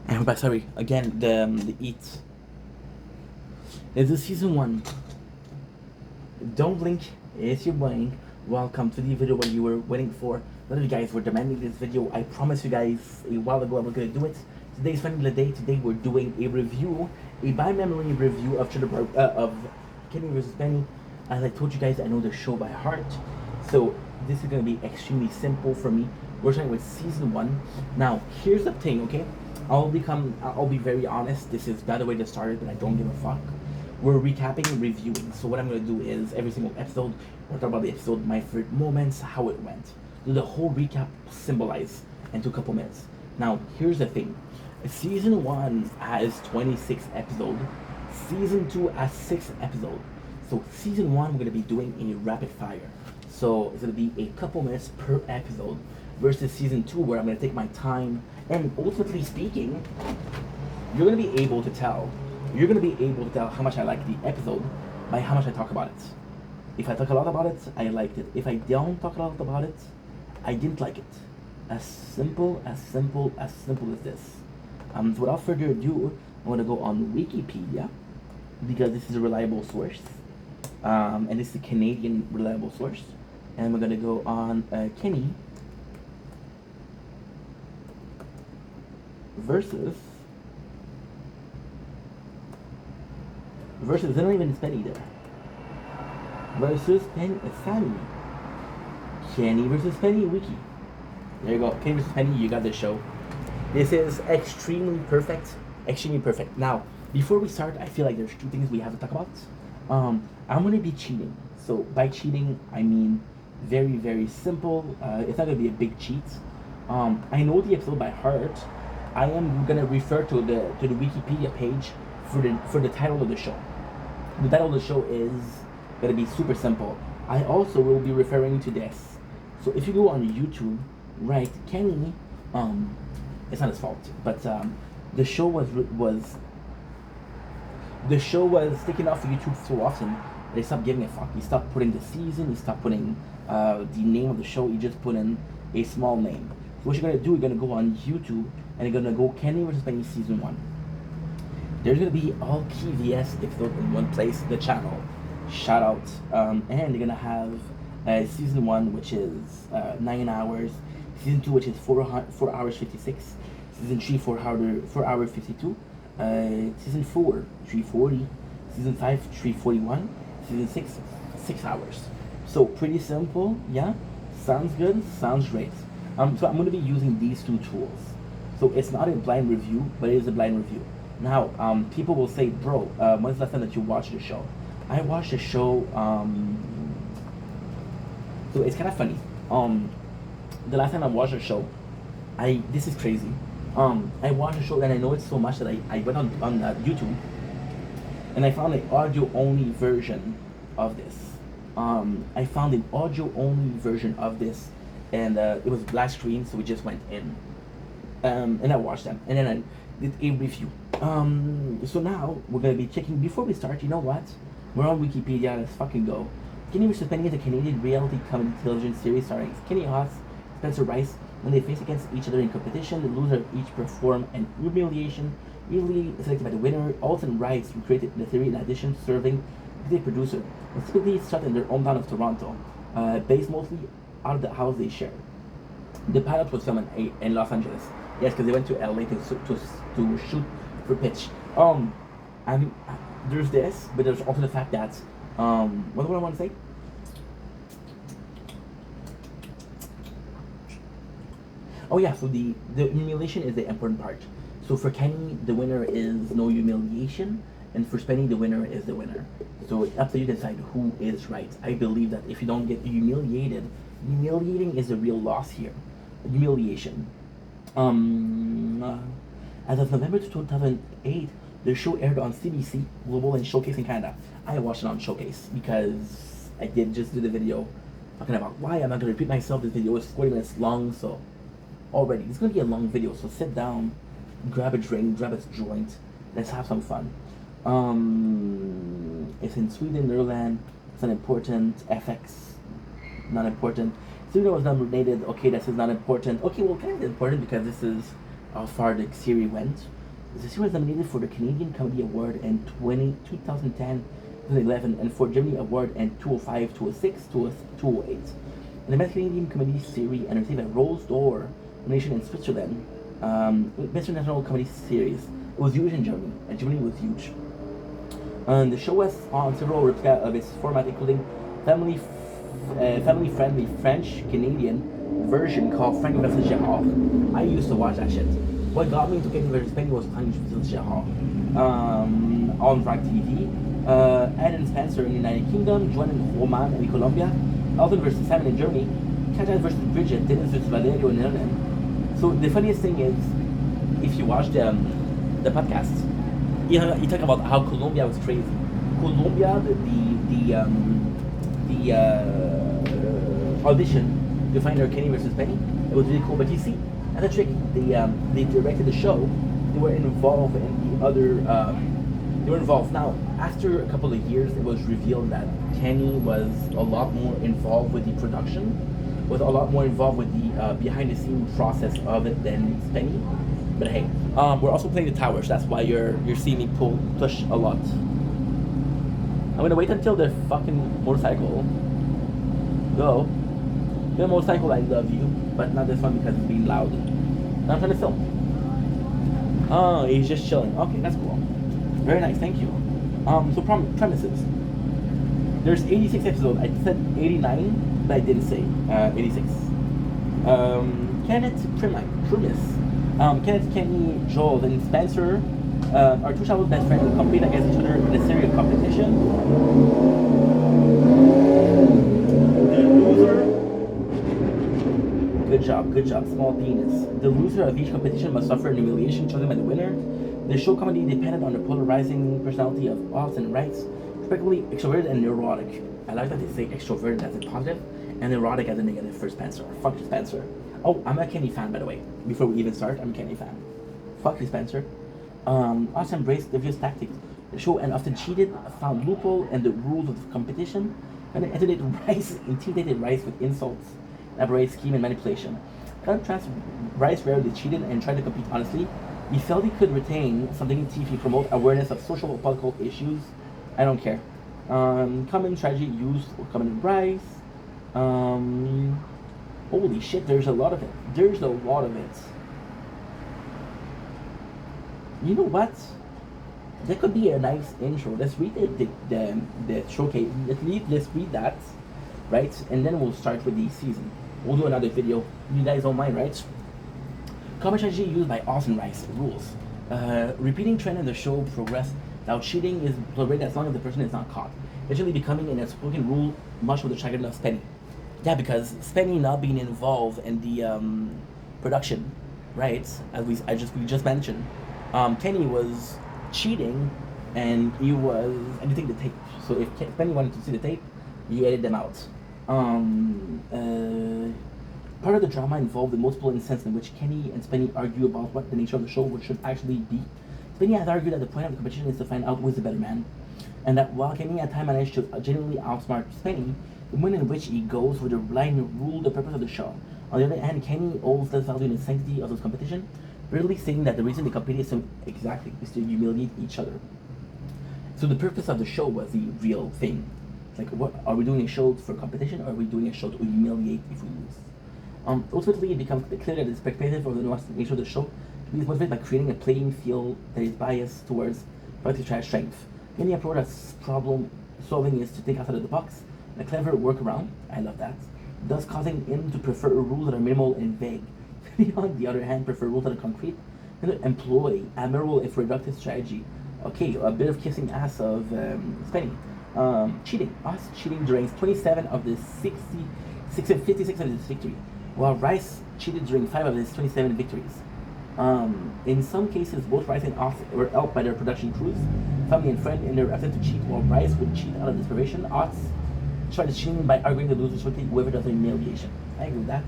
And we're back. Sorry again. The eat. This is season one. Don't blink. It's your blink. Welcome to the video what you were waiting for. A lot of you guys were demanding this video. I promised you guys a while ago I was gonna do it. Today's finally the day. Today we're doing a review, a by memory review of of Kenny vs. Penny. As I told you guys, I know the show by heart, so this is gonna be extremely simple for me. We're starting with season one. Now, here's the thing, okay? I'll be very honest. This is not the way to start it, but I don't give a fuck. We're recapping and reviewing. So what I'm gonna do is every single episode, we'll talk about the episode, my favorite moments, how it went. Do the whole recap symbolize into a couple minutes. Now, here's the thing. Season one has 26 episodes. Season two has 6 episodes. So season one, we're gonna be doing a rapid fire. So it's gonna be a couple minutes per episode versus season two where I'm gonna take my time. And ultimately speaking, you're gonna be able to tell. You're gonna be able to tell how much I like the episode by how much I talk about it. If I talk a lot about it, I liked it. If I don't talk a lot about it, I didn't like it. As simple as this. So without further ado, I'm gonna go on Wikipedia because this is a reliable source, and this is a Canadian reliable source. And we're gonna go on Kenny versus they're not even Penny there. Versus Penny. Kenny versus Penny Wiki. There you go. Kenny versus Penny, you got the show. This is extremely perfect. Extremely perfect. Now, before we start, I feel like there's 2 things we have to talk about. I'm gonna be cheating. So by cheating, I mean very, very simple. It's not gonna be a big cheat. I know the episode by heart. I am gonna refer to the Wikipedia page for the title of the show. The title of the show is gonna be super simple. I also will be referring to this. So if you go on YouTube, right, Kenny, it's not his fault, but the show was taken off of YouTube so often they stopped giving a fuck. He stopped putting the season. He stopped putting the name of the show. He just put in a small name. So what you're gonna do? You're gonna go on YouTube and you're gonna go Kenny vs. Penny season 1. There's gonna be all KVS episodes in one place. The channel, shout out, and you're gonna have season 1, which is 9 hours. Season 2, which is 4 hours 56. Season 3, 4 hours 52. Season 4, 340. Season 5, 341. Season 6, 6 hours. So pretty simple, yeah. Sounds good. Sounds great. So I'm going to be using these 2 tools. So it's not a blind review, but it is a blind review. Now, people will say, bro, when's the last time that you watched the show? I watched the show. So it's kind of funny. The last time I watched the show, this is crazy. I watched the show and I know it so much that I went on YouTube and I found an audio only version of this. I found an audio only version of this, and it was black screen, so we just went in. And I watched them, and then I did a review. So now we're gonna be checking. Before we start, you know what? We're on Wikipedia. Let's fucking go. Kenny vs. Penny is a Canadian reality comedy television series starring Kenny Haas, Spencer Rice. When they face against each other in competition, the loser each perform an humiliation, usually selected by the winner. Alton Rice created the theory in addition, serving as a producer. It's typically shot in their hometown of Toronto, based mostly out of the house they share. The pilot was filmed in Los Angeles. Yes, because they went to LA to shoot for pitch. There's this, but there's also the fact that what do I want to say? Oh yeah, so the humiliation is the important part. So for Kenny, the winner is no humiliation, and for Penny, the winner is the winner. So it's up to you to decide who is right. I believe that if you don't get humiliated, humiliating is the real loss here. Humiliation. As of November 2008, the show aired on CBC Global and Showcase in Canada. I watched it on Showcase because I did just do the video talking about why. I'm not going to repeat myself. This video is 40 minutes long, so already it's going to be a long video. So sit down, grab a drink, grab a joint. Let's have some fun. It's in Sweden, Netherlands. It's not important. FX, not important. Sweden was nominated. Okay, this is not important. Okay, well, kind of important because this is how far the series went. The series was nominated for the Canadian Comedy Award in 2010, 2011, and for Germany Award in 2005, 2006, 2008. And the Best Canadian Comedy Series and received a Rose d'Or nomination in Switzerland. Best International Comedy Series. It was huge in Germany, and Germany was huge. The show has on several replicas of its format, including family-friendly French-Canadian version called Frank vs. Gerard. I used to watch that shit. What got me into Kenny vs. Penny was Frank vs. Gerard on Frank TV. Adam Spencer in the United Kingdom, Joan and Roman in Colombia, Alvin vs. Simon in Germany, Katja vs. Bridget, Dennis vs. Valerio in Ireland. So the funniest thing is, if you watch the podcast, you talk about how Colombia was crazy. Colombia, the audition to find her Kenny versus Penny, it was really cool. But you see, as a trick, they directed the show. They were involved in the other. They were involved. Now, after a couple of years, it was revealed that Kenny was a lot more involved with the production, was a lot more involved with the behind-the-scenes process of it than Penny. But hey, we're also playing the towers. That's why you're seeing me push a lot. I'm gonna wait until the fucking motorcycle go. The motorcycle, I love you, but not this one because it's being loud. I'm trying to film. Oh, he's just chilling. Okay, that's cool. Very nice, thank you. So premises. There's 86 episodes. I said 89, but I didn't say 86. Premise. Kenneth, Kenny, Joel, and Spencer are two childhood best friends who compete against each other in a series of competition. The loser. Good job, small penis. The loser of each competition must suffer an humiliation chosen by the winner. The show comedy depended on the polarizing personality of Oz and Rice, respectively extroverted and neurotic. I like that they say extroverted as a positive and neurotic as a negative for Spencer. Fuck you, Spencer. Oh, I'm a Kenny fan, by the way. Before we even start, I'm a Kenny fan. Fuck you, Spencer. Oz embraced devious tactics. The show and often cheated, found loophole in the rules of the competition, and intimidated Rice with insults, elaborate scheme, and manipulation. In contrast, Rice rarely cheated and tried to compete honestly. He felt he could retain something in TV, promote awareness of social or political issues. I don't care. Common strategy used for common Rice. Holy shit, there's a lot of it. You know what? That could be a nice intro. Let's read the showcase. Let's read that, right? And then we'll start with the season. We'll do another video. You guys don't mind, right? Common strategy used by Austin Rice. Rules. Repeating trend in the show progress. Now cheating is tolerated as long as the person is not caught. Eventually becoming an unspoken rule, much with the chagrin of Spenny. Yeah, because Spenny not being involved in the production, right? As we just mentioned, Kenny was cheating, and he was editing the tape. So if Spenny wanted to see the tape, he edited them out. Part of the drama involved the multiple instances in which Kenny and Spenny argue about what the nature of the show should actually be. Spenny has argued that the point of the competition is to find out who is the better man, and that while Kenny at times managed to genuinely outsmart Spenny, the moment in which he goes with the blind rule the purpose of the show. On the other hand, Kenny holds less value in the sanctity of this competition, really stating that the reason they compete is to humiliate each other. So the purpose of the show was the real thing. Like, what are we doing a show for competition, or are we doing a show to humiliate if we lose? Ultimately, it becomes clear that the spectator of the nature of the show is motivated by creating a playing field that is biased towards particular strength. Kenny approach as problem solving is to think outside of the box, a clever workaround. I love that. Thus causing him to prefer rules that are minimal and vague. On the other hand, prefer rules that are concrete and employ admirable if reductive strategy. Okay, a bit of kissing ass of Spenny. Cheating. Us cheating during 27 of the 56 of his victory, while Rice cheated during 5 of his 27 victories. In some cases, both Rice and Oz were helped by their production crews, family and friends in their attempt to cheat, while Rice would cheat out of desperation. Oz tried to cheat by arguing the losers would take whoever does the humiliation. I agree with that.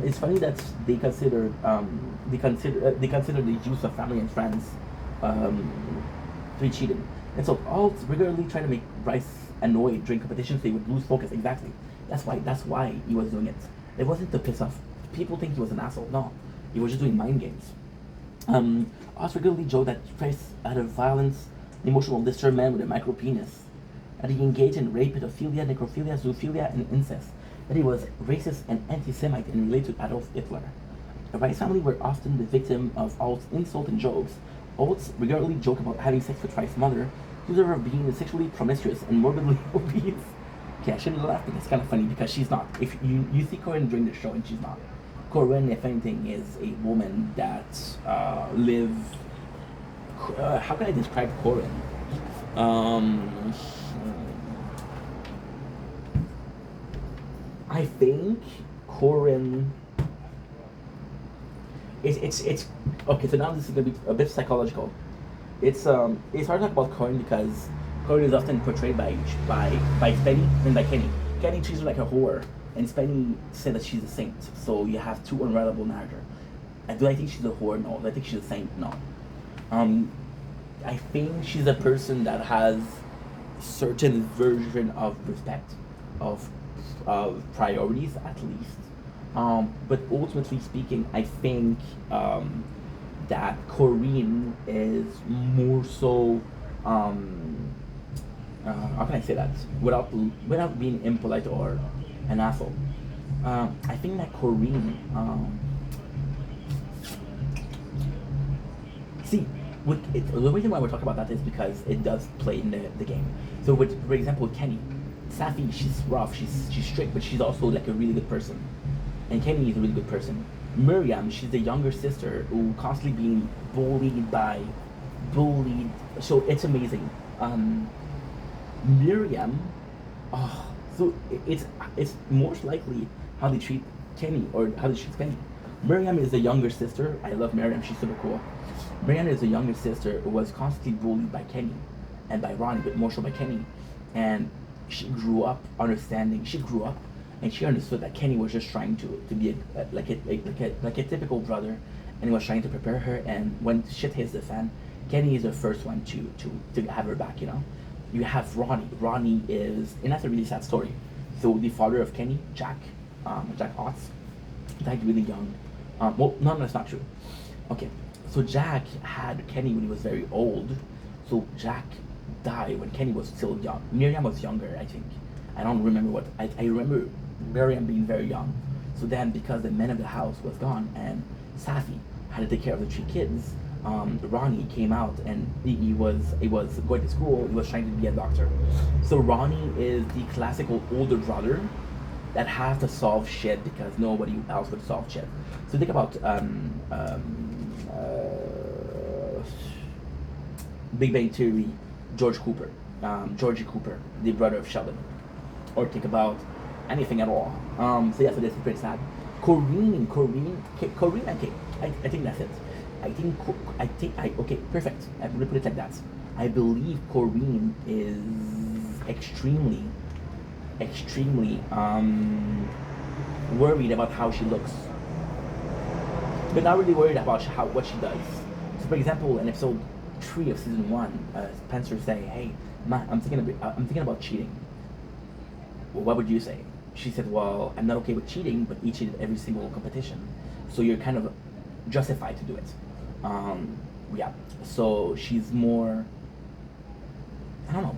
It's funny that they consider the use of family and friends to be cheating. And so all regularly trying to make Rice annoyed during competitions, they would lose focus. Exactly. That's why he was doing it. It wasn't to piss off people think he was an asshole. No, he was just doing mind games. Also regularly joked that Trace had a violent, emotional, disturbed man with a micro penis. That he engaged in rape, pedophilia, necrophilia, zoophilia, and incest. That he was racist and anti-Semite and related to Adolf Hitler. Rice's family were often the victim of Alt's insult and jokes. Alt regularly joked about having sex with Rice's mother, accused her of being sexually promiscuous and morbidly obese. Okay, I shouldn't laugh, but it's kind of funny because she's not. If you see Corinne during the show and she's not. Corinne, if anything, is a woman that lived. How can I describe Corinne? Um, I think Corinne. It's okay. So now this is gonna be a bit psychological. It's hard to talk about Corinne because Corinne is often portrayed by Spenny and by Kenny. Kenny treats her like a whore, and Spenny said that she's a saint. So you have two unreliable narrators. Do I think she's a whore? No. Do I think she's a saint? No. Um, I think she's a person that has certain version of respect, of priorities at least. But ultimately speaking, I think that Corinne is more so. How can I say that without being impolite or an asshole? I think that Corinne. See, the reason why we're talking about that is because it does play in the game. So, for example, Kenny, Safi, she's rough, she's strict, but she's also like a really good person. And Kenny is a really good person. Miriam, she's the younger sister who constantly being bullied. So it's amazing. Miriam, oh, so it's most likely how they treat Kenny or how they treat Kenny. Miriam is the younger sister. I love Miriam. She's super cool. Miriam is the younger sister who was constantly bullied by Kenny and by Ronnie, but more so by Kenny. And she grew up understanding. She grew up and she understood that Kenny was just trying to be like a typical brother, and he was trying to prepare her. And when shit hits the fan, Kenny is the first one to have her back. You know, you have Ronnie. Ronnie is, and that's a really sad story. So the father of Kenny, Jack Otts, died really young. Well, no, that's not true. Okay, so Jack had Kenny when he was very old. So Jack died when Kenny was still young. Miriam was younger, I think. I don't remember what. I remember Miriam being very young. So then, because the man of the house was gone and Safi had to take care of the three kids, Ronnie came out and he was going to school. He was trying to be a doctor. So Ronnie is the classical older brother that has to solve shit because nobody else would solve shit. So think about Big Bang Theory, Georgie Cooper, the brother of Sheldon, or think about anything at all. So yeah, so this is pretty sad. Corinne, okay, I think that's it. Okay, perfect. I'm gonna put it like that. I believe Corinne is extremely worried about how she looks, but not really worried about what she does. So, for example, in episode 3 of season 1, Spencer say, "Hey, Ma, I'm thinking about cheating." Well, what would you say? She said, "Well, I'm not okay with cheating, but he cheated every single competition, so you're kind of justified to do it." Yeah. So she's more. I don't know.